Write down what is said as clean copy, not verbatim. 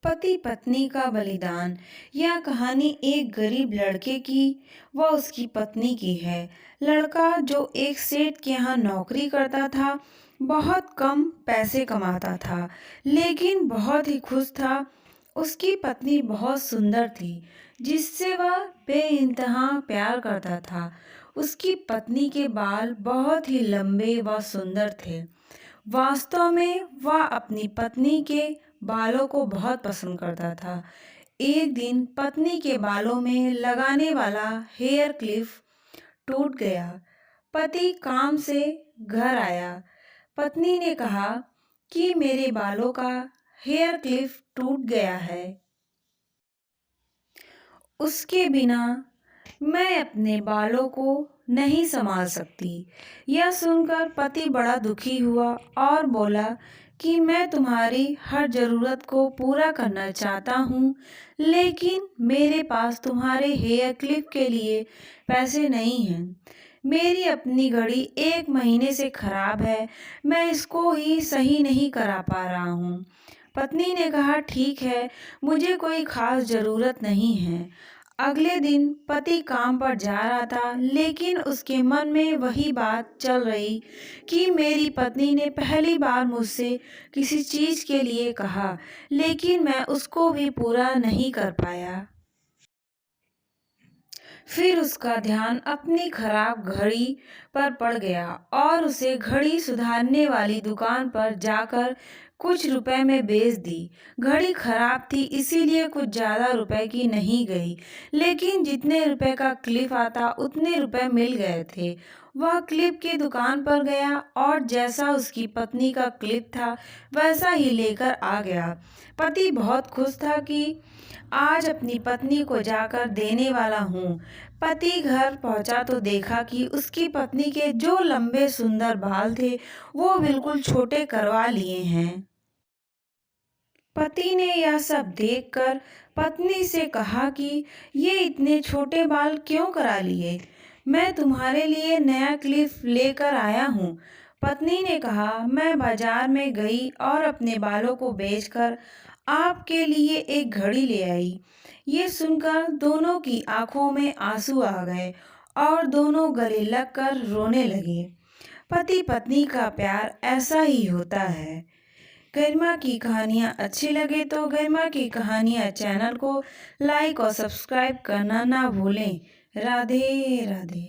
पति पत्नी का बलिदान। यह कहानी एक गरीब लड़के की व उसकी पत्नी की है। लड़का जो एक सेठ के यहाँ नौकरी करता था, बहुत कम पैसे कमाता था, लेकिन बहुत ही खुश था। उसकी पत्नी बहुत सुंदर थी, जिससे वह बेइंतहा प्यार करता था। उसकी पत्नी के बाल बहुत ही लंबे व सुंदर थे। वास्तव में वह अपनी पत्नी के बालों को बहुत पसंद करता था। एक दिन पत्नी के बालों में लगाने वाला हेयर क्लिप टूट गया। पति काम से घर आया। पत्नी ने कहा कि मेरे बालों का हेयर क्लिप टूट गया है। उसके बिना मैं अपने बालों को नहीं संभाल सकती। यह सुनकर पति बड़ा दुखी हुआ और बोला कि मैं तुम्हारी हर ज़रूरत को पूरा करना चाहता हूँ, लेकिन मेरे पास तुम्हारे हेयर क्लिप के लिए पैसे नहीं हैं। मेरी अपनी घड़ी 1 महीने से खराब है, मैं इसको ही सही नहीं करा पा रहा हूँ। पत्नी ने कहा, ठीक है, मुझे कोई खास ज़रूरत नहीं है। अगले दिन पति काम पर जा रहा था, लेकिन उसके मन में वही बात चल रही कि मेरी पत्नी ने पहली बार मुझसे किसी चीज़ के लिए कहा, लेकिन मैं उसको भी पूरा नहीं कर पाया। फिर उसका ध्यान अपनी खराब घड़ी पर पड़ गया और उसे घड़ी सुधारने वाली दुकान पर जाकर कुछ रुपए में बेच दी। घड़ी खराब थी, इसीलिए कुछ ज़्यादा रुपए की नहीं गई, लेकिन जितने रुपए का क्लिप आता उतने रुपए मिल गए थे। वह क्लिप की दुकान पर गया और जैसा उसकी पत्नी का क्लिप था वैसा ही लेकर आ गया। पति बहुत खुश था कि आज अपनी पत्नी को जाकर देने वाला हूँ। पति घर पहुंचा तो देखा कि उसकी पत्नी के जो लंबे सुंदर बाल थे वो बिल्कुल छोटे करवा लिए हैं। पति ने यह सब देखकर पत्नी से कहा कि ये इतने छोटे बाल क्यों करा लिए? मैं तुम्हारे लिए नया क्लिप लेकर आया हूँ। पत्नी ने कहा, मैं बाजार में गई और अपने बालों को बेचकर आपके लिए एक घड़ी ले आई। ये सुनकर दोनों की आंखों में आंसू आ गए और दोनों गले लगकर रोने लगे। पति पत्नी का प्यार ऐसा ही होता है। गरिमा की कहानियाँ अच्छी लगे तो गरिमा की कहानियाँ चैनल को लाइक और सब्सक्राइब करना ना भूलें। राधे राधे।